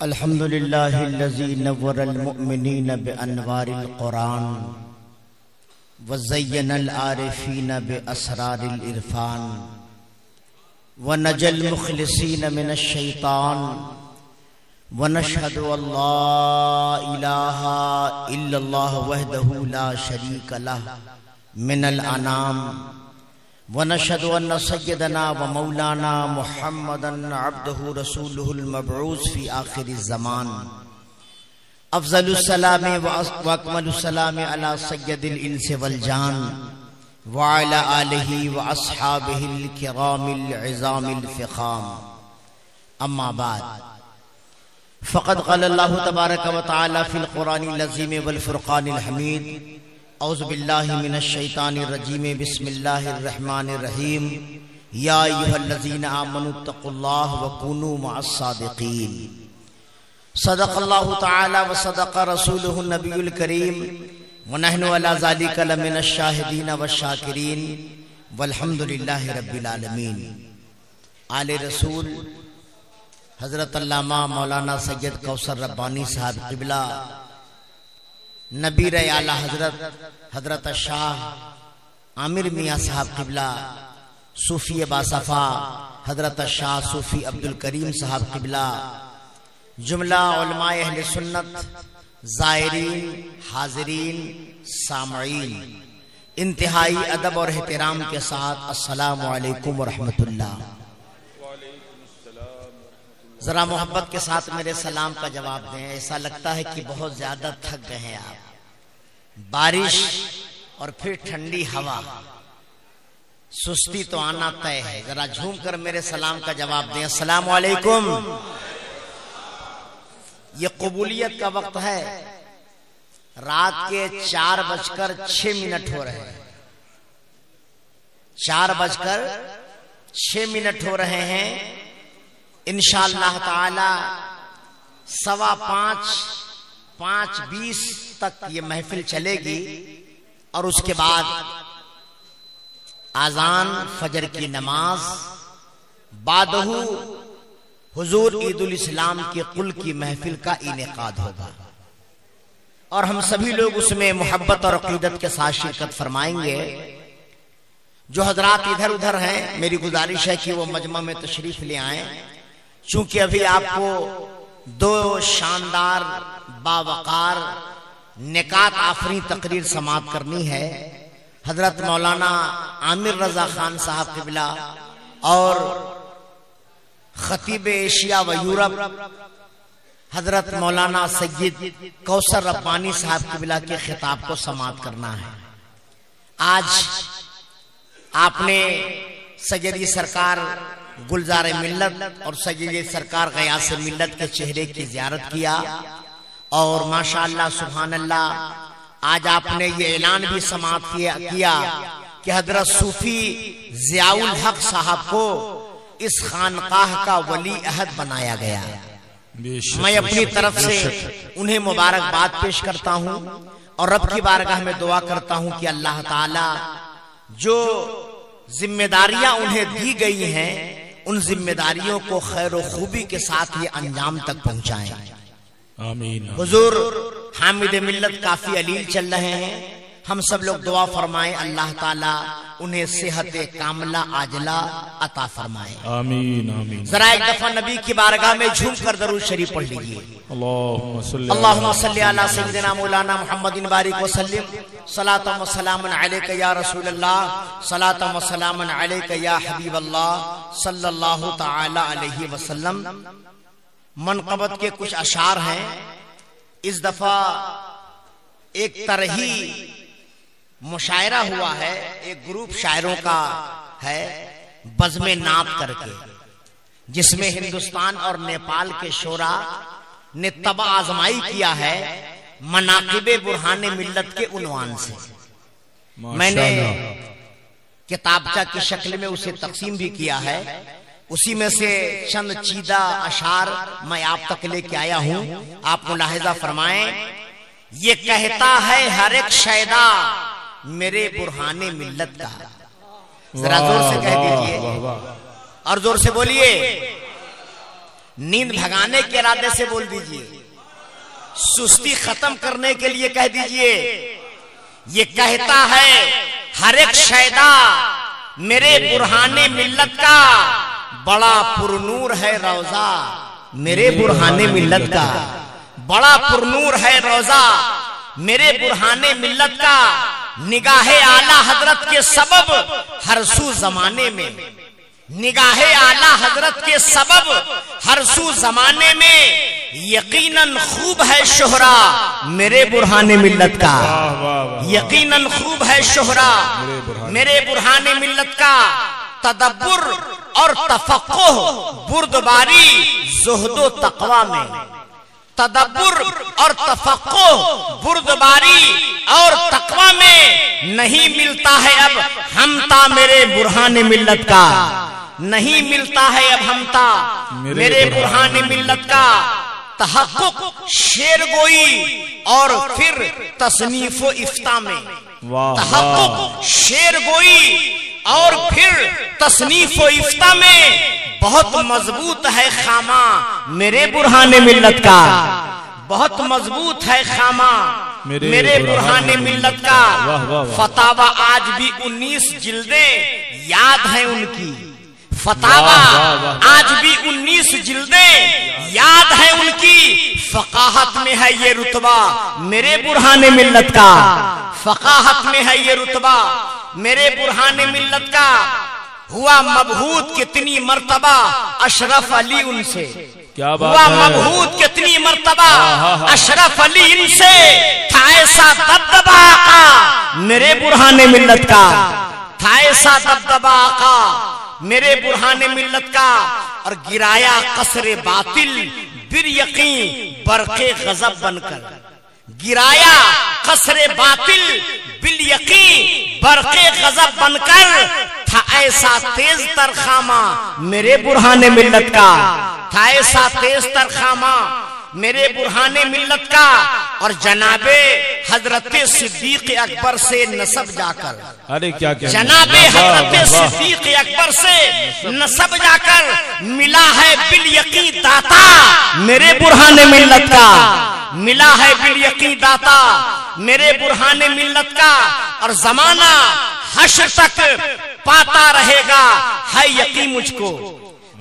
अल्हम्दुलिल्लाहिल्लज़ी नव्वरल मुअमिनीन बिअनवारिल कुरान व ज़य्यनल आरिफीन बिअसरारिल इरफान व नजल मुखलिसीन मिनश शैतान व नशहदु अल्ला इलाहा इल्लल्लाह वहदहु ला शरीक लह मिनल अनाम व नशहदु अन्न सय्यदना व मौलाना मुहम्मदन अब्दुहु रसूलुहुल मबऊस फी आखिरिज़ ज़मान अफ़ज़लुस सलामी व अकमलुस सलामी अला सय्यदिल इंस वल जान व अला आलिहि व अस्हाबिहिल किरामिल इज़ामिल फ़िख़ाम अम्मा बाद फ़क़द क़ाल अल्लाहु तबारक व तआला फ़िल क़ुरानिल अज़ीम वल फ़ुरक़ानिल हमीद औज़ु बिल्लाहि मिनश शैतानिर रजीम बिस्मिल्लाहिर रहमानिर रहीम या अय्युहल्लज़ीना आमनुत्तक़ुल्लाह व कूनू मअस सादिक़ीन सदक़ल्लाहु तआला व सदक़ रसूलुहु नबियुल करीम व नहनु अला ज़ालिका लमिनश शाहिदीन व शाकिरीन वल्हम्दुलिल्लाहि रब्बिल आलमीन। आले रसूल हज़रत अल्लामा मौलाना सैयद कौसर रब्बानी साहब क़िबला, नबीर आला हजरत शाह आमिर मियाँ साहब क़िबला, सूफ़ी बासफ़ा हजरत शाह सूफ़ी अब्दुल करीम साहब क़िबला, जुमला उलमाए अहले सुन्नत, ज़ायरीन, हाज़रीन, सामईन, इंतहाई अदब और एहतराम के साथ अस्सलामु अलैकुम व रहमतुल्लाह। जरा मोहब्बत के साथ मेरे सलाम का जवाब दें। ऐसा लगता है कि बहुत ज्यादा थक गए हैं आप। बारिश और फिर ठंडी हवा, सुस्ती तो आना तय है। जरा झूम कर मेरे सलाम का जवाब दें। अस्सलामु अलैकुम। ये कबूलियत का वक्त है। रात के 4:06 हो रहे हैं। 4:06 हो रहे हैं। इंशाअल्लाह ताला 5:20 तक ये महफिल चलेगी और उसके बाद आजान, फजर की नमाज, बादहू हुजूर ईदुल इस्लाम के कुल की महफिल का इनेकाद होगा और हम सभी लोग उसमें मोहब्बत और अकीदत के साथ शिरकत फरमाएंगे। जो हजरात इधर उधर हैं, मेरी गुजारिश है कि वो मजमा में तशरीफ ले आए, चूंकि अभी आपको दो शानदार बावकार निकात आफरी तकरीर समाप्त करनी है। हजरत मौलाना आमिर रजा खान साहब क़िबला और खतीब एशिया व यूरोप हजरत मौलाना सैयद कौसर रब्बानी साहब क़िबला के खिताब को समाप्त करना है। आज आपने सैयदी सरकार गुलजार मिल्लत और सैयद सरकार गयास मिल्लत के चेहरे की ज़ियारत किया और माशाअल्लाह सुभान अल्लाह, आज आपने ये ऐलान भी समाप्त किया कि हजरत सूफी ज़ियाउल हक साहब को इस खानकाह का वली अहद बनाया गया। मैं अपनी तरफ से उन्हें मुबारकबाद पेश करता हूँ और रब की बारगाह में दुआ करता हूँ कि अल्लाह ताला जो जिम्मेदारियां उन्हें दी गई हैं, उन जिम्मेदारियों को खैर व खूबी के साथ ये अंजाम तक पहुंचाएं। आमीन। हुजूर हामिद मिल्लत काफी अलील चल रहे हैं। हम सब लोग दुआ फरमाएं अल्लाह ताला उन्हें सेहत कामला आजला अता फरमाए। आमीन आमीन। जरा एक दफा नबी की बारगाह में झूम कर दरूद शरीफ पढ़ लीजिए। अल्लाहुम्मा सल्ली अला सय्यिदिना मौलाना मुहम्मदिन बारिक व सल्लिम सलातन व सलामन अलैका या रसूलल्लाह सलातन व सलामन अलैका या हबीबल्लाह सल्लल्लाहु तआला अलैहि वसल्लम। मनक़बत के कुछ अशार हैं। इस दफा एक तरही मुशायरा हुआ है, एक ग्रुप शायरों का है बज़्मे नात करके, जिसमें हिंदुस्तान और नेपाल के शोरा ने तबा आजमाई किया है मनाक़िबे बुरहाने मिल्लत के उन्वान से। मैंने किताबचा की शक्ल में उसे तक़सीम भी किया है। उसी में से चंद चीदा अशार मैं आप तक लेके आया हूं। आप मुलाहिजा फरमाएं। ये कहता है हर एक शैदा मेरे बुरहाने मिल्लत का। जरा जोर से कह दीजिए और जोर से बोलिए। नींद भगाने के इरादे से बोल दीजिए, सुस्ती खत्म करने के लिए कह दीजिए। ये कहता है हर एक शैदा मेरे बुरहाने मिल्लत का, बड़ा पुरनूर है रोजा मेरे बुरहाने मिल्लत का, बड़ा पुरनूर है रोजा मेरे बुरहाने मिल्लत का। निगाहे आला हजरत के सबब हर सू जमाने में, निगाहे आला हजरत के सबब हर सू जमाने में, यकीनन खूब है शोहरा मेरे बुरहाने मिल्लत का, यकीनन खूब है शोहरा मेरे बुरहाने मिल्लत का। तदब्बुर और तफक्कुह बुर्दबारी ज़ुहदो तक़वा में, तदब्बुर और तफक्कुह बुर्दबारी और तक़वा में नहीं मिलता है अब हमता मेरे बुरहाने मिल्लत का, नहीं मिलता है अब हमता मेरे बुरहाने मिल्लत का। तहक्कुक शेर गोई और फिर तसनीफो इफ्ता में, तहक्कुक शेर गोई और फिर तसनीफो इफ्ता में बहुत मजबूत है खामा मेरे बुरहाने मिल्लत का, बहुत मजबूत है खामा मेरे बुरहाने मिल्लत का। फतावा आज भी 19 जिल्दें याद हैं उनकी, फतावा आज भी 19 जिल्दें याद है उनकी। फकाहत में है ये रुतबा मेरे बुरहाने मिल्लत का, फकाहत में है ये रुतबा मेरे बुरहाने मिल्लत का। हुआ मबहूत कितनी मर्तबा अशरफ अली उनसे, क्या बात हुआ है। मबहूत कितनी मर्तबा अशरफ अली इनसे, था ऐसा दबदबा आका मेरे बुरहाने मिल्लत का, था ऐसा दबदबा आका मेरे बुरहाने मिल्लत का। और गिराया कसरे बातिल बिर यकीन बरक़े गजब बनकर, गिराया कसरे बातिल बिल यकीन बरक़े गजब बनकर। था ऐसा तेज तरखामा मेरे बुरहाने मिल्लत का, था ऐसा तेज तरखामा मेरे बुरहाने मिल्लत का। और जनाबे हजरत सिद्दीक अकबर से नसब जाकर, अरे क्या क्या जनाबे हजरत सिद्दीक अकबर से नसब जाकर मिला है बिल यकीन दाता मेरे बुरहाने मिल्लत का, मिला है बिल यकीन दाता मेरे बुरहाने मिल्लत का। और जमाना हश्र तक पाता रहेगा है यकीन मुझको,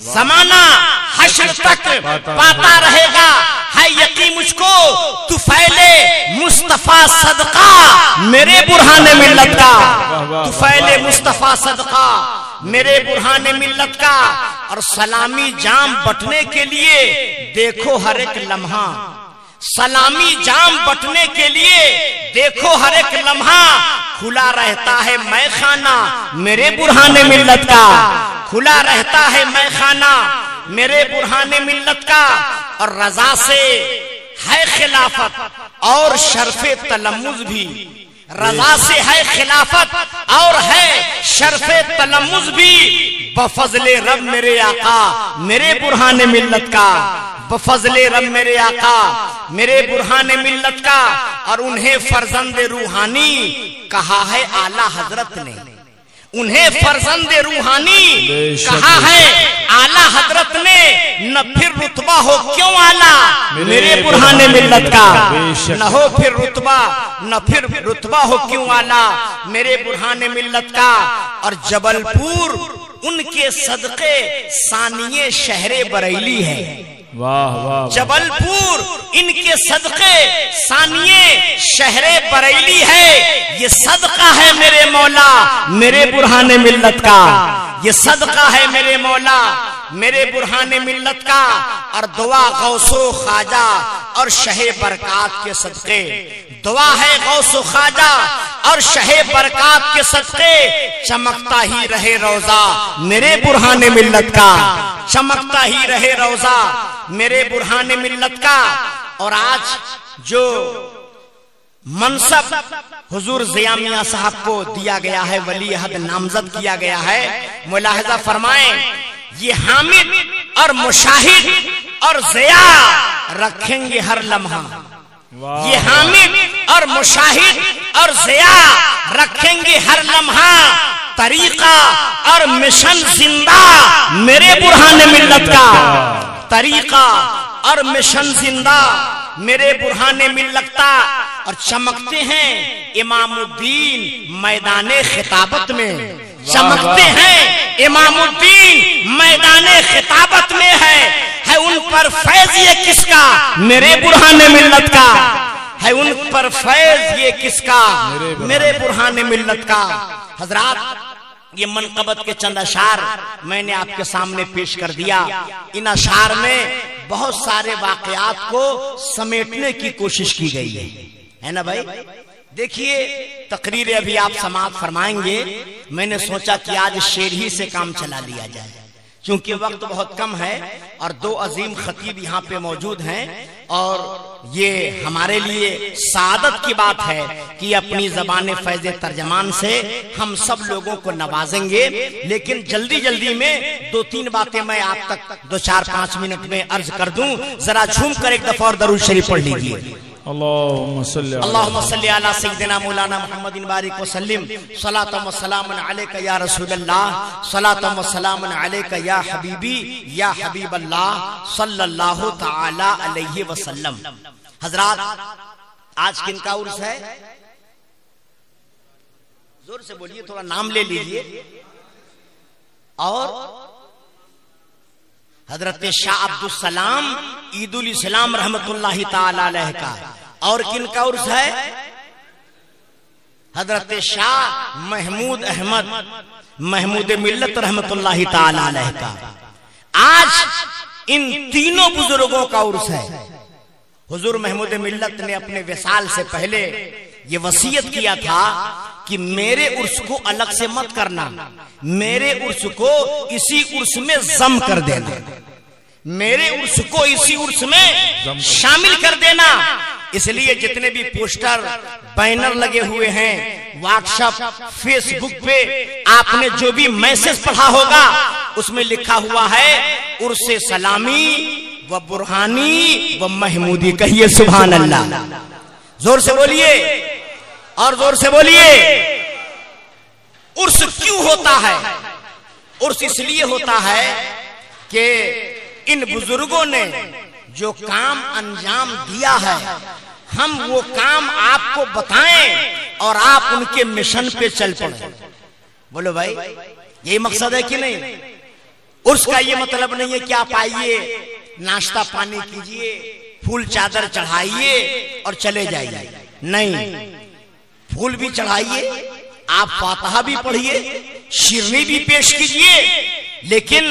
जमाना हश्र तक पाता रहेगा है यकीन मुझको। तू फैले मुस्तफा सदका मेरे बुरहाने मिल्लत का, तू फैले मुस्तफा सदका मेरे बुरहाने मिल्लत का। और सलामी जाम बटने के लिए देखो हर एक लम्हा, सलामी जाम बटने के लिए देखो हर एक लम्हा। खुला रहता है मैखाना मेरे बुरहाने मिल्लत का, खुला रहता है मैखाना मेरे बुरहाने मिल्लत का। और रजा से है खिलाफत और शर्फे तलम्मुज भी, रजा से है खिलाफत और है शर्फे तलम्मुज भी। बफजले रब मेरे आका मेरे बुरहाने मिल्लत का, बफजले रब मेरे आका मेरे बुरहाने मिल्लत का। और उन्हें फर्जंद रूहानी कहा है आला हजरत ने, उन्हें फर्जंद रूहानी कहा है आला हजरत ने। न फिर रुतबा हो क्यों आला मेरे बुरहाने मिल्लत का, न हो फिर रुतबा न फिर रुतबा हो क्यों आला मेरे बुरहाने मिल्लत का। और जबलपुर उनके सदके सानिये शहरे बरेली है, वाह वाह। जबलपुर इनके सदके सानिये शहरे बरेली है। ये सदका है मेरे मौला मेरे बुरहाने मिल्लत का, ये सदका है मेरे मौला मेरे बुरहाने मिल्लत का। और दुआ गौसो ख्वाजा और शहे बरकात के सदके, दुआ है गौसो ख्वाजा और शहे बरकात के सदके। चमकता ही रहे रोजा मेरे बुरहाने मिल्लत का, चमकता ही रहे रोजा मेरे बुरहाने मिल्लत का। और आज जो मनसब हुजूर ज़िया मियां साहब को दिया गया है, वली अहद नामजद किया गया है, मुलाहिजा फरमाएं ये हामिद और मुशाहिद और ज़िया रखेंगे हर लम्हा, ये हामिद और मुशाहिद और ज़िया रखेंगे हर लम्हा। तरीका और मिशन जिंदा मेरे बुरहाने मिल्लत का, तरीका और मिशन जिंदा मेरे बुरहाने मिल्लत और चमकते हैं इमामुद्दीन मैदाने खिताबत में, चमकते हैं इमामुद्दीन मैदाने खिताबत में है उन पर फैज ये किसका, मेरे बुरहाने मिल्लत का है उन पर फैज ये किसका, मेरे बुरहाने मिल्लत का। हजरात, ये मनकबत के चंद अशार मैंने आपके सामने पेश कर दिया। इन अशार में बहुत सारे वाकयात को समेटने की कोशिश की गई है ना भाई। देखिए, तकरीर अभी आप समाप्त फरमाएंगे, मैंने सोचा कि आज शेर ही से काम चला लिया जाए, क्योंकि वक्त बहुत कम है और दो अजीम खतीब यहाँ पे मौजूद हैं और ये हमारे लिए सादत की बात है कि अपनी ज़बान फैज़ तर्जमान से हम सब लोगों को नवाजेंगे। लेकिन जल्दी जल्दी में दो तीन बातें मैं आप तक 2-4-5 मिनट में अर्ज कर दूं। जरा झूम कर एक दफा और दरूद शरीफ पढ़ लीजिए। अल्लाहुम्मा सल्ली अला सय्यिदिना मौलाना मुहम्मदिन बारिक वसल्लिम सलातम व सलामुन अलैका या रसूलल्लाह सलातम व सलामुन अलैका या हबीबी या हबीबल्लाह सल्लल्लाहु तआला अलैहि वसल्लम। हजरात, आज किनका उर्स है? जोर से बोलिए, थोड़ा नाम ले लीजिए। और हजरत शाह अब्दुल सलाम ईदुल इस्लाम रहमतुल्लाहि ताला अलैह का। और किनका उर्स है? हजरत शाह महमूद अहमद महमूद मिल्लत रहमतुल्लाहि ताला अलैह का। आज इन तीनों बुजुर्गों का उर्स है। हुजूर महमूद मिल्लत ने अपने विसाल से पहले ये वसीयत किया था कि मेरे उर्स को अलग से मत करना, मेरे उर्स को इसी उर्स में जम कर देना, मेरे उर्स को इसी उर्स में शामिल कर देना। इसलिए जितने भी पोस्टर बैनर लगे हुए हैं व्हाट्सएप फेसबुक पे, आपने जो भी मैसेज पढ़ा होगा उसमें लिखा हुआ है उर्से सलामी व बुरहानी व महमूदी। कहिए सुभान अल्लाह, जोर से बोलिए और जोर से बोलिए। उर्स क्यों होता है? उर्स इसलिए होता है कि इन बुजुर्गों ने जो काम अंजाम दिया है, हम वो काम आपको बताएं और आप उनके मिशन पे चल पड़े। बोलो भाई, यही मकसद है कि नहीं? उर्स का ये मतलब नहीं है कि आप आइए, नाश्ता पानी कीजिए, फूल चादर चढ़ाइए और चले जाइए। नहीं, फूल भी चढ़ाइए, आप फातिहा भी पढ़िए, शिरनी भी पेश कीजिए, लेकिन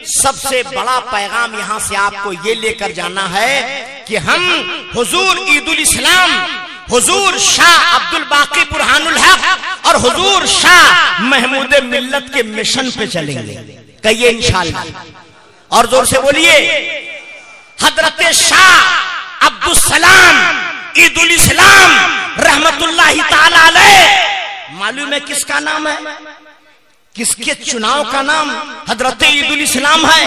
सबसे बड़ा पैगाम यहां से आपको ये लेकर जाना है कि हम हुजूर ईदुल इस्लाम, हुजूर शाह अब्दुल बाकी बुरहानुल हक और हुजूर शाह महमूद मिल्लत के मिशन पे चलेंगे। कहिए इंशाअल्लाह और जोर से बोलिए। हजरत शाह अब्दुल सलाम ईदुल इस्लाम रहमतुल्लाहि ताला अलैह, मालूम है किसका नाम है? किसके चुनाव का नाम हजरत ईदुल इस्लाम है?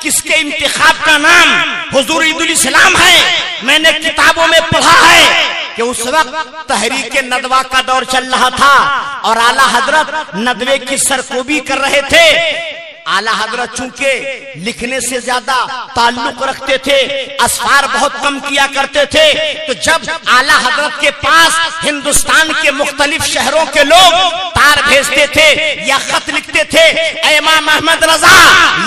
किसके इंतखाब का नाम हुजूर ईदुल इस्लाम है? मैंने किताबों में पढ़ा है कि उस वक्त तहरीक नदवा का दौर चल रहा था और आला हजरत नदवे की सरकोबी कर रहे थे। आला हजरत चूंकि लिखने से ज्यादा ताल्लुक रखते थे, असफार बहुत कम किया करते थे, तो जब आला हजरत के पास हिंदुस्तान के मुख्तलिफ शहरों के लोग तार भेजते थे या खत लिखते थे, इमाम अहमद रजा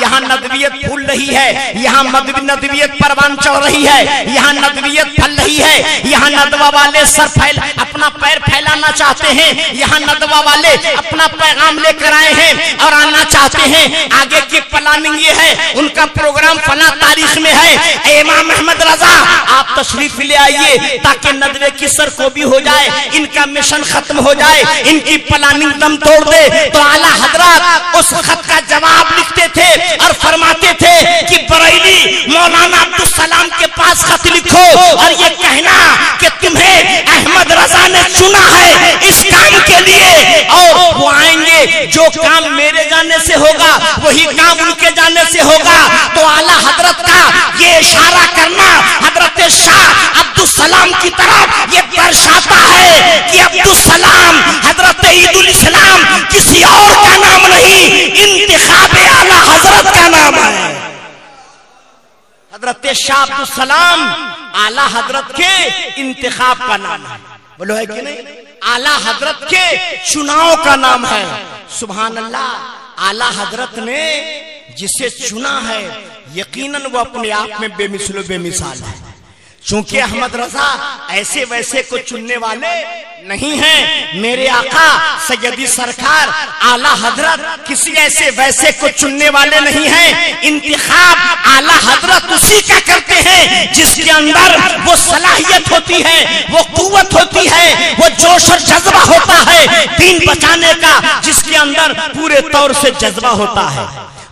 यहाँ नदवियत फूल रही है, यहाँ नदवियत परवान चढ़ रही है, यहाँ नदवियत फल रही है, यहाँ नदवा वाले सर अपना पैर फैलाना चाहते हैं, यहाँ नदवा वाले अपना पैगाम लेकर आए हैं और आना चाहते हैं। आगे की प्लानिंग ये है, उनका प्रोग्राम फला तारीख में है, इमाम अहमद रजा आप तशरीफ ले आइए ताकि नदवे की सरकोबी हो जाए, इनका मिशन खत्म हो जाए, इनकी प्लानिंग दम तोड़ दे। तो आला हजरत उस खत का जवाब लिखते थे और फरमाते थे कि बरेली मौलाना अब्दुल सलाम के पास खत लिखो और ये कहना कि तुम्हें अहमद रजा ने चुना है इस काम के लिए, और वो आएंगे, जो काम मेरे जाने से होगा वही काम उनके जाने से होगा। तो आला हजरत का ये इशारा करना हजरत शाह अब्दुल सलाम की तरफ ये दर्शाता है कि अब्दुल सलाम हजरत ईदुल इस्लाम किसी और का नाम नहीं, इंतिखाब आला हजरत का नाम है। शाह अब्दुल सलाम आला हजरत के इंतखाब का नाम है। बोलो है कि नहीं? आला हजरत के चुनाव का नाम है। सुभान अल्लाह। आला हजरत ने जिसे चुना है यकीनन वो अपने आप में बेमिसलो बेमिसाल है। चूंकि अहमद रजा ऐसे वैसे को चुनने वाले नहीं हैं। मेरे आका सैयदी सरकार आला हजरत किसी ऐसे वैसे को चुनने वाले नहीं हैं। इंतखाब आला हजरत उसी का करते हैं जिसके अंदर वो सलाहियत होती है, वो कुव्वत होती है, वो जोश और जज्बा होता है दीन बचाने का, जिसके अंदर पूरे तौर से जज्बा होता है।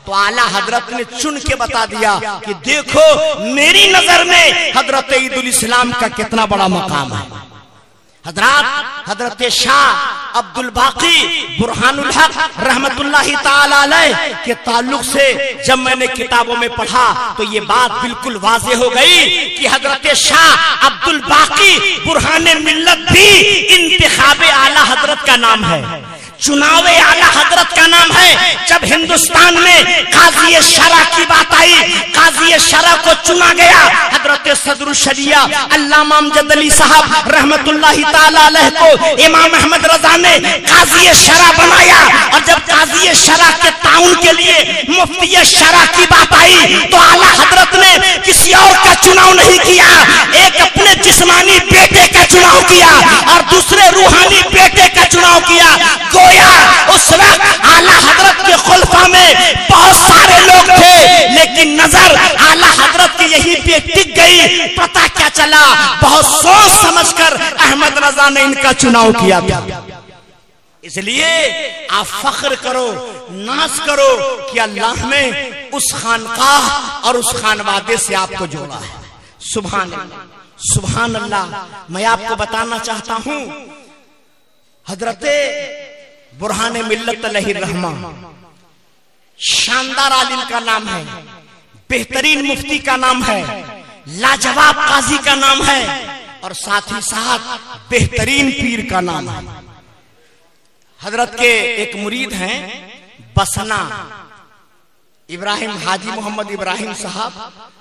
तो आला हजरत ने चुन के बता दिया कि देखो मेरी नजर में हजरत ईदुल इस्लाम का कितना बड़ा मकाम है। हजरत शाह अब्दुल बाकी बुरहानुल हक रहमतुल्लाहि ताला अलैह के ताल्लुक से जब मैंने किताबों में पढ़ा तो ये बात बिल्कुल वाज़ेह हो गई कि हजरत शाह अब्दुल बाकी बुरहाने मिल्लत भी इंतखाबे आला हजरत का नाम है, चुनावे आला हजरत का नाम है। जब हिंदुस्तान में काजी शरा की बात आई, काजी शरा को चुना गया, हजरत सदरुल शरिया अल्लामा अमजद अली साहब रहमतुल्लाहि ताला अलैह को इमाम अहमद रजा ने काजी शरा बनाया। और जब काजी शरा के ताउन के लिए मुफ्ती शरा की बात आई तो आला हजरत ने किसी और का चुनाव नहीं किया, एक अपने जिस्मानी बेटे का चुनाव किया और दूसरे रूहानी बेटे का चुनाव किया। उस वक्त आला हजरत के खुलफा में बहुत सारे लोग थे, लेकिन नजर आला हजरत की यही पे टिक गई। पता क्या चला? बहुत सोच समझकर अहमद रजा ने इनका चुनाव किया था। इसलिए आप फख्र करो, नाज करो कि अल्लाह ने उस खानकाह और उस खानवादे से आपको जोड़ा है। सुभान अल्लाह, सुभान अल्लाह। मैं आपको बताना चाहता हूं हजरते बुरहाने मिल्लत अलैहि रहमा शानदार आलिम का नाम है, बेहतरीन मुफ्ती का नाम है, लाजवाब काजी का नाम है और साथ ही साथ बेहतरीन पीर का नाम है। हजरत के एक मुरीद हैं बसना इब्राहिम, हाजी मोहम्मद इब्राहिम साहब।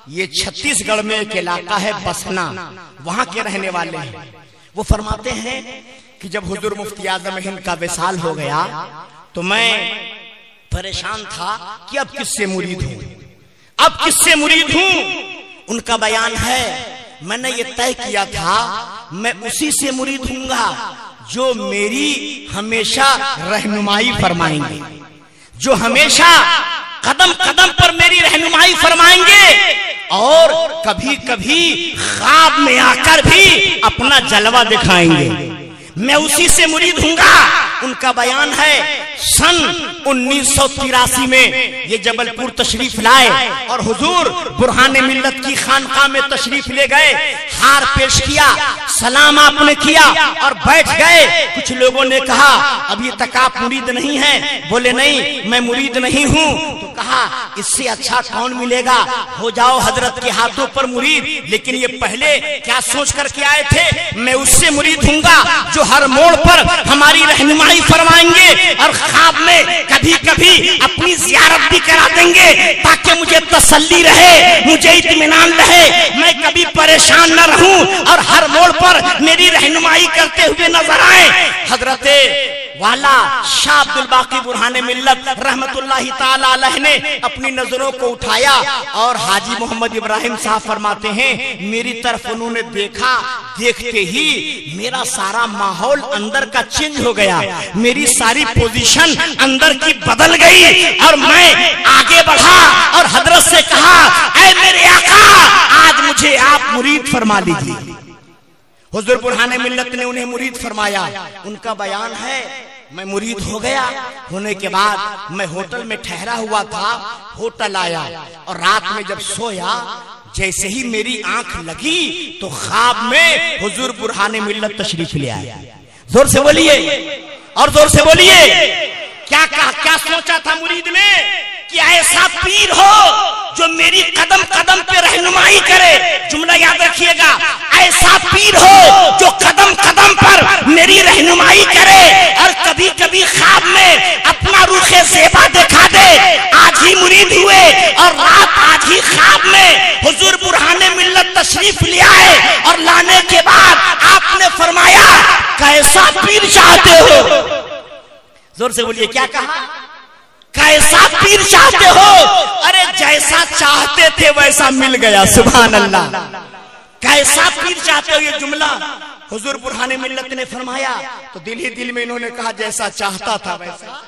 ये छत्तीसगढ़ में एक इलाका है बसना, वहां के रहने वाले हैं। वो फरमाते हैं कि जब हुजूर मुफ्ती आजम हिंद का विसाल हो गया तो मैं परेशान था कि अब किससे मुरीद हूं, अब किससे मुरीद हूं। उनका बयान है मैंने ये तय किया था मैं उसी से मुरीद हूंगा जो मेरी हमेशा रहनुमाई फरमाएंगे, जो हमेशा कदम कदम पर मेरी रहनुमाई फरमाएंगे और कभी कभी ख्वाब में आकर भी अपना जलवा दिखाएंगे। मैं उसी से मुरीद हूंगा। उनका बयान है सन 1983 में ये जबलपुर तशरीफ लाए और हुजूर बुरहाने मिल्लत की खानकाह में तशरीफ ले गए। हार पेश किया, सलाम आपने किया और बैठ गए। कुछ लोगों ने कहा अभी तक आप मुरीद नहीं हैं। बोले नहीं मैं मुरीद नहीं हूँ। तो कहा इससे अच्छा कौन मिलेगा, हो जाओ हजरत के हाथों पर मुरीद। लेकिन ये पहले क्या सोच करके आए थे, मैं उससे मुरीद हूंगा जो हर मोड़ पर हमारी रहनुमाई फरमाएंगे और ख्वाब में कभी कभी अपनी ज़ियारत भी करा देंगे ताकि मुझे तसल्ली रहे, मुझे इत्मीनान रहे, मैं कभी परेशान न रहूं और हर मोड़ पर मेरी रहनुमाई करते हुए नजर आए। हजरते वाला शाह अब्दुल बाकी बुरहाने मिल्लत रहमतुल्लाहि ताला अलैह ने अपनी नजरों को उठाया और हाजी मोहम्मद इब्राहिम साहब फरमाते हैं मेरी तरफ उन्होंने देखा, देखते ही मेरा सारा माहौल अंदर का चेंज हो गया, मेरी सारी पोजीशन अंदर की बदल गई और मैं आगे बढ़ा और हजरत से कहा ऐ मेरे आका आज मुझे आप मुरीद फरमा लीजिए। हुजूर बुरहाने मिल्लत ने उन्हें मुरीद फरमाया। उनका बयान है मैं मुरीद हो गया। होने के बाद मैं होटल में ठहरा हुआ था, होटल आया और रात में जब सोया जैसे ही मेरी आंख लगी तो ख्वाब में हुजूर बुरहाने मिल्लत तशरीफ ले आए। जोर से बोलिए और जोर से बोलिए। क्या कहा, क्या सोचा था मुरीद ने कि ऐसा पीर हो जो मेरी कदम कदम पे रहनुमाई करे। जुमला याद रखिएगा, ऐसा पीर हो जो कदम कदम पर मेरी रहनुमाई करे और कभी कभी ख्वाब में अपना रुखे ज़ेबा दिखा दे। आज ही मुरीद हुए और रात आज ही ख्वाब में हुजूर बुरहाने मिल्लत तशरीफ ले आए और लाने के बाद आपने फरमाया कैसा पीर चाहते हो? जोर से बोलिए, क्या कहा? कैसा पीर चाहते हो? अरे जैसा चाहते थे वैसा मिल गया, सुभान अल्लाह। कैसा पीर चाहते हो, ये जुमला हुजूर बुरहाने मिल्लत ने फरमाया तो दिल ही दिल में इन्होंने कहा जैसा चाहता था वैसा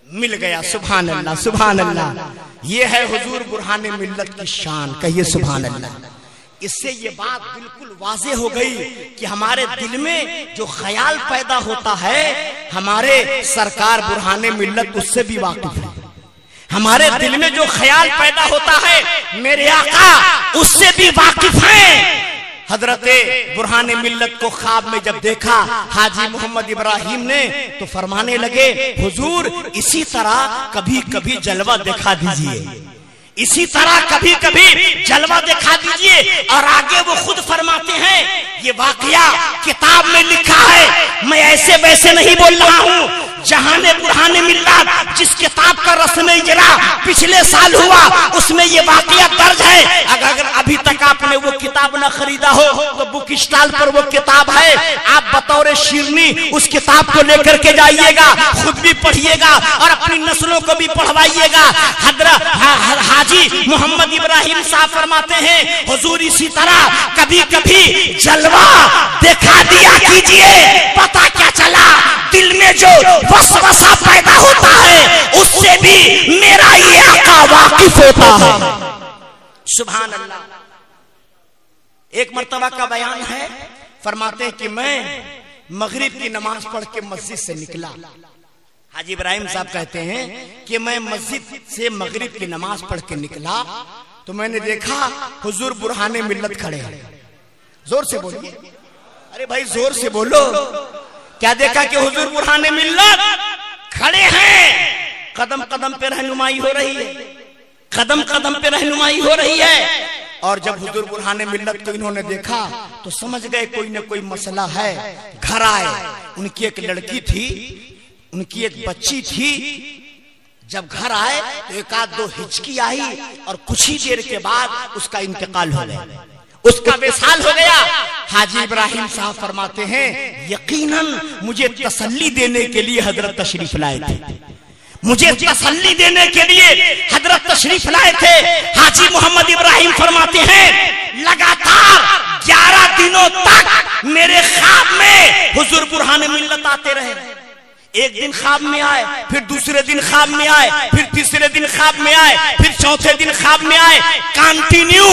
मिल गया, सुभान अल्लाह, सुभान अल्लाह। ये है हुजूर बुरहाने मिल्लत की शान, कहिए सुभान अल्लाह। इससे ये बात बिल्कुल वाज़ेह हो गई कि हमारे दिल में जो ख्याल पैदा होता है हमारे सरकार बुरहाने मिल्लत उससे भी वाकिफ है। हमारे दिल में जो ख्याल पैदा होता है मेरे आका उससे भी वाकिफ है। हजरते बुरहाने मिल्लत को ख्वाब में जब देखा हाजी मोहम्मद इब्राहिम ने तो फरमाने लगे हुजूर इसी तरह कभी कभी जलवा दिखा दीजिए, इसी तरह कभी कभी जलवा दिखा दीजिए। और आगे वो खुद फरमाते हैं ये वाकया किताब में लिखा है, मैं ऐसे वैसे नहीं बोल रहा हूँ। जहाने बुरहाने मिल्लत जिस किताब का रस्म इजरा पिछले साल हुआ उसमें ये वाकया दर्ज है। अगर अभी तक आपने वो किताब न खरीदा हो तो बुक स्टॉल पर वो किताब है, आप बतौर शिरनी उस किताब को लेकर के जाइएगा, खुद भी पढ़िएगा और अपनी नस्लों को भी पढ़वाइएगा। हाजी मोहम्मद इब्राहिम साहब फरमाते हैं हुजूर इसी तरह कभी कभी जलवा दिखा दिया कीजिए, पता क्या चला दिल में जो वसवसा पैदा होता है उससे भी मेरा ये आका वाकिफ होता है, सुभान अल्लाह। एक मर्तबा का बयान है, फरमाते हैं कि मैं मगरिब की नमाज पढ़ के मस्जिद से निकला। हाजी इब्राहिम साहब कहते हैं कि मैं मस्जिद से मगरिब की नमाज पढ़ के निकला तो मैंने देखा हुजूर बुरहाने मिल्लत खड़े हैं। जोर से बोलिए, अरे भाई जोर से बोलो। क्या देखा कि हुजूर बुरहाने मिल्लत खड़े हैं, कदम कदम पे रहनुमाई हो रही है, कदम कदम पे रहनुमाई हो रही है। और जब हुजूर बुरहाने मिल्लत को इन्होंने देखा तो समझ गए कोई न कोई मसला है। घर आए, उनकी एक लड़की थी, उनकी एक बच्ची थी। जब घर आए तो एक आध दो हिचकी आई और कुछ ही देर के बाद उसका इंतकाल हो गया, उसका विसाल हो गया। हाजी इब्राहिम साहब फरमाते हैं यकीनन मुझे तसल्ली देने के लिए हजरत तशरीफ लाए थे, मुझे तसल्ली देने के लिए हजरत तशरीफ लाए थे। हाजी मोहम्मद इब्राहिम फरमाते हैं लगातार 11 दिनों तक मेरे ख्वाब में हुजूर बुरहाने मिल्लत आते रहे। एक दिन ख्वाब में आए, फिर दूसरे दिन ख्वाब में आए, फिर तीसरे दिन ख्वाब में आए, फिर चौथे दिन ख्वाब में आए। कंटिन्यू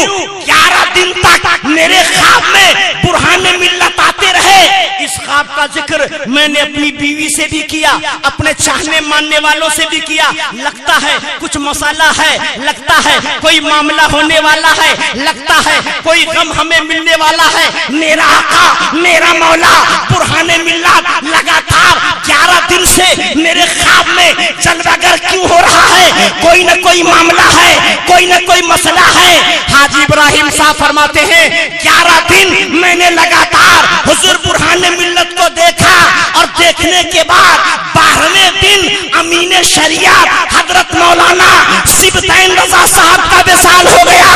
11 दिन तक मेरे ख्वाब में बुरहाने मिल्लत आते रहे। इस ख्वाब का जिक्र मैंने अपनी बीवी से भी किया, अपने चाहने मानने वालों से भी किया। लगता है कुछ मसाला है, लगता है कोई मामला होने वाला है, लगता है कोई गम हमें मिलने वाला है। मेरा आका मेरा मौला बुरहाने मिल्लत लगातार 11 दिन से मेरे ख्वाब में जलवागर क्यों हो रहा है? कोई न कोई मामला है, कोई न कोई मसला है। हाजी इब्राहिम साहब फरमाते हैं 11 दिन मैंने लगातार हुजूर बुरहाने मिल्लत को देखा और देखने के बाद 12वें दिन अमीने शरीयत हजरत मौलाना सिबतैन रजा साहब का विसाल हो गया।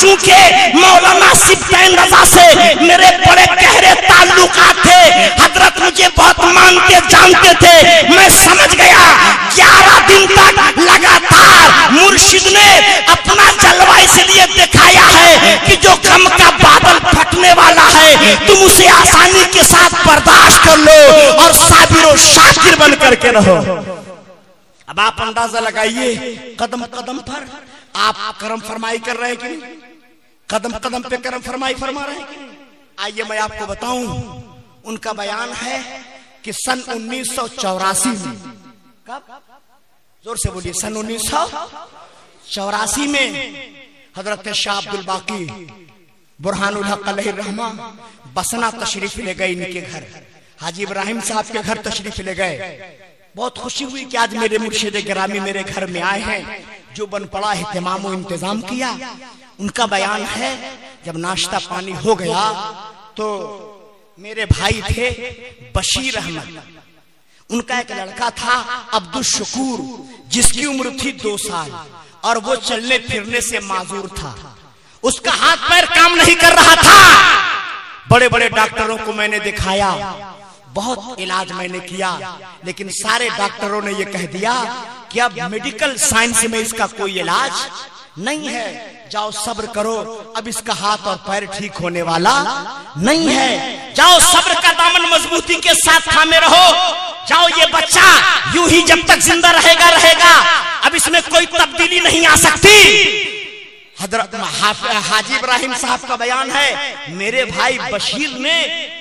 चूंकि मौलाना सिबतैन रजा से मेरे बड़े गहरे ताल्लुकात थे, हजरत मुझे बहुत मानते जानते थे। मैं समझ गया 11 दिन तक लगातार मुर्शिद ने अपना जलवा इसलिए दिखाया है कि जो गम का बादल फटने वाला है तुम उसे आसानी के साथ बर्दाश्त कर लो और साबिर और शाकिर बन करके रहो। अब आप अंदाजा लगाइए कदम कदम पर आप करम फरमाई कर रहे हैं कि नहीं? कदम कदम पे करम फरमाई फरमा रहे हैं कि नहीं? आइए मैं आपको बताऊं, उनका बयान है कि सन 1984 में, कब? जोर से बोलिए, सन 1984 में हजरत शाह अब्दुल बाकी बुरहानुल हक अलैहि रहमा बसना तशरीफ ले गए इनके घर। हाजी इब्राहिम साहब के घर तशरीफ ले गए। बहुत खुशी हुई कि आज मेरे मुर्शिद गिरामी मेरे घर में आए हैं, जो बन पड़ा एहतमाम और इंतजाम किया। उनका बयान है जब नाश्ता पानी हो गया तो मेरे भाई थे बशीर अहमद, उनका एक लड़का था अब्दुल शकूर जिसकी उम्र थी 2 साल, और वो चलने फिरने से माजूर था, उसका हाथ पैर काम नहीं कर रहा था। बड़े बड़े डॉक्टरों को मैंने दिखाया, बहुत इलाज मैंने किया, लेकिन सारे डॉक्टरों ने ये कह दिया कि अब मेडिकल साइंस में इसका कोई इलाज नहीं है, जाओ सब्र करो, अब इसका हाथ और पैर ठीक होने वाला नहीं है, जाओ सब्र का दामन मजबूती के साथ थामे रहो, जाओ ये बच्चा यूं ही जब तक जिंदा रहेगा, अब इसमें कोई तब्दीली नहीं आ सकती। हजरत हाजी इब्राहिम साहब का बयान है, मेरे भाई बशीर ने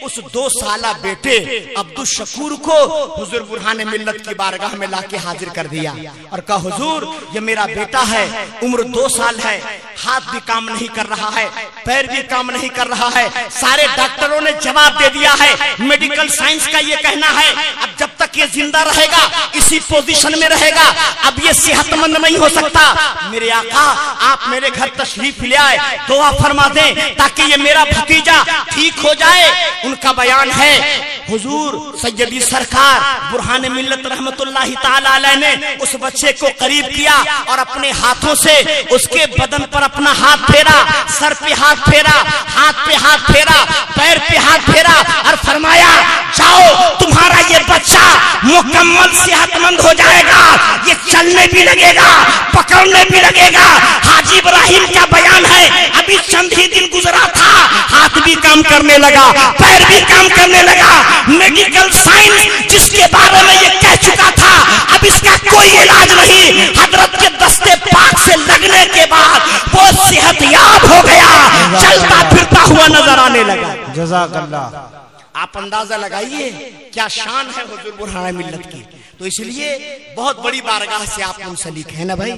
उस 2 साला बेटे अब्दुल शकूर को हुजूर बुरहान मिल्लत की बारगाह में लाके हाजिर कर दिया और कहा, हुजूर ये मेरा बेटा है, उम्र 2 साल है, हाथ भी काम नहीं कर रहा है, पैर भी काम नहीं कर रहा है। सारे डॉक्टरों ने जवाब दे दिया है, मेडिकल साइंस का ये कहना है अब जब तक ये जिंदा रहेगा, इसी पोजीशन में रहेगा, अब ये सेहतमंद नहीं हो सकता। मेरे आका आप मेरे घर तशरीफ ले आए, दुआ फरमा दें ताकि ये मेरा भतीजा ठीक हो जाए। उनका बयान है, हुजूर सैयदी सरकार बुरहान मिल्लत रहमतुल्लाहि ताला अलैह ने उस बच्चे को करीब किया और अपने हाथों से उसके बदन पर अपना हाथ फेरा, सर पे हाथ फेरा, हाथ पे हाथ फेरा, पैर पे हाथ फेरा और फरमाया, जाओ तुम्हारा ये बच्चा मुकम्मल सेहतमंद हो जाएगा, ये चलने भी लगेगा, पकड़ने भी लगेगा। हाजी इब्राहिम का बयान है, अभी चंद ही दिन गुजरा था, हाथ भी काम करने लगा, पैर भी काम करने लगा। मेडिकल साइंस जिसके बारे में ये कह चुका था अब इसका कोई इलाज नहीं, हजरत के दस्ते पाक से लगने के बाद वो सेहतयाब हो गया, चलता फिरता हुआ नजर आने लगा। जज़ाकल्लाह। आप अंदाजा लगाइए क्या शान है हुजूर बुरहान मिल्लत की। तो इसलिए बहुत बड़ी बारगाह से आप मुंसलिक है ना भाई।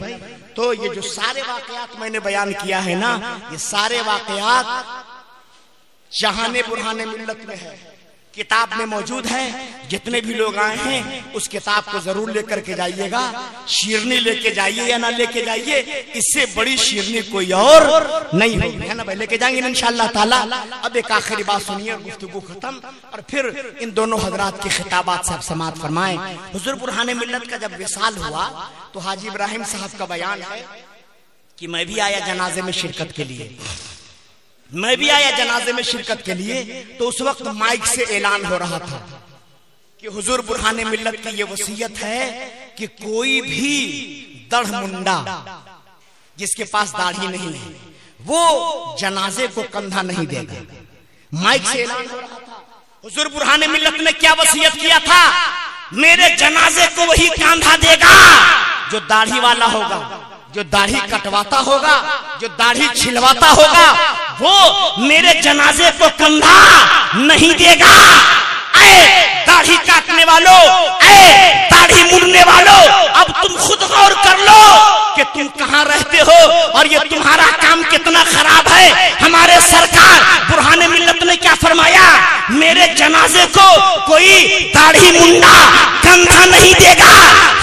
तो ये जो सारे वाकयात मैंने बयान किया है ना, ये सारे वाकयात जहाने बुरहान मिल्लत में है, किताब में मौजूद है। जितने भी लोग आए हैं उस किताब को जरूर लेकर के जाइएगा, शीरनी लेके जाइए या ना लेके जाइए, इससे बड़ी शीरनी कोई और नहीं होगी, है ना भाई। लेके जाएंगे इंशाअल्लाह ताला। अब एक आखिरी बात सुनिए, गुफ्तगू खत्म, और फिर इन दोनों हजरात के खिताबात से आप समाअत फरमाएं। हुजूर बुरहान मिल्लत का जब विसाल हुआ तो हाजी इब्राहिम साहब का बयान है कि मैं भी आया जनाजे में शिरकत के लिए, मैं भी आया जनाजे में शिरकत के लिए। तो उस वक्त माइक से ऐलान हो रहा था कि हुजूर बुरहान मिल्लत की ये वसीयत है कि कोई भी दढ़ मुंडा जिसके पास दाढ़ी नहीं है वो जनाजे को कंधा नहीं देगा। माइक से ऐलान हो रहा था। हुजूर बुरहान मिल्लत ने क्या वसीयत किया था, मेरे जनाजे को वही कंधा देगा जो दाढ़ी वाला होगा, जो दाढ़ी कटवाता होगा, जो दाढ़ी छिलवाता होगा, वो मेरे जनाजे को कंधा नहीं देगा। दाढ़ी काटने वालों, दाढ़ी मुड़ने वालों, अब तुम खुद गौर कर लो कि तुम कहां रहते हो और ये तुम्हारा काम कितना खराब है। हमारे सरकार बुरहान मिल्लत ने क्या फरमाया, मेरे जनाजे को कोई दाढ़ी मुंडा कंधा नहीं देगा।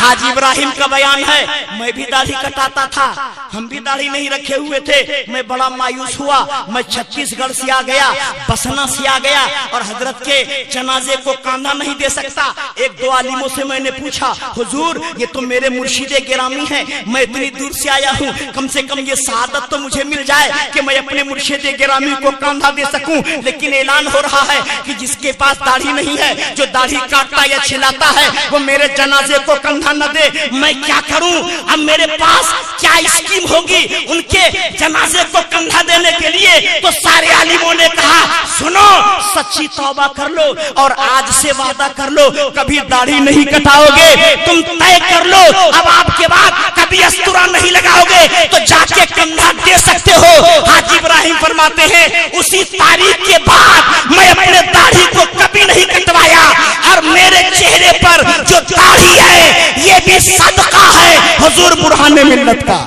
हाजी इब्राहिम का बयान है, मैं भी दाढ़ी कटाता था, हम भी दाढ़ी नहीं रखे हुए थे, मैं बड़ा मायूस हुआ, मैं छत्तीसगढ़ से आ गया, बसना से आ गया और हजरत के जनाजे को कंधा नहीं दे सकता। एक दो आलिमों से मैंने पूछा, हुजूर ये तो मेरे मुर्शिदे गिरामी हैं, मैं इतनी दूर से आया हूँ, कम से कम ये सआदत तो मुझे मिल जाए कि मैं अपने मुर्शिदे गिरामी को कंधा दे सकूं। लेकिन ऐलान हो रहा है कि जिसके पास दाढ़ी नहीं है, जो दाढ़ी काटता या छिलाता है, वो मेरे जनाजे को कंधा न दे। मैं क्या करूं, अब मेरे पास क्या स्कीम होगी उनके जनाजे को कंधा देने के लिए। तो सारे आलिमों ने कहा, सुनो सच्ची तौबा कर लो और आज से वादा कर लो कभी दाढ़ी नहीं कटाओगे, तुम तय कर लो अब आपके बाद कभी अस्तुरा नहीं लगाओगे, तो जाके कंधा दे सकते हो। हाजी इब्राहिम फरमाते हैं, उसी तारीख के बाद मैं अपने दाढ़ी को कभी नहीं कटवाया और मेरे चेहरे पर जो दाढ़ी है ये भी सदका है हुजूर बुरहान मिल्लत का।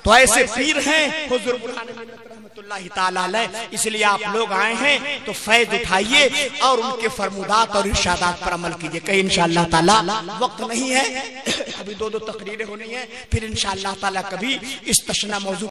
तो ऐसे पीर हैं हुजूर बुरहान मिल्लत रहमतुल्लाहि ताला अलैह। इसलिए आप लोग आए हैं तो फैज उठाइए और उनके फरमुदात और इरशादात पर अमल कीजिए। कहीं इंशाअल्लाह ताला, वक्त नहीं है, अभी दो तकरीरें होनी है, फिर इंशाअल्लाह ताला कभी इस तशना मौजू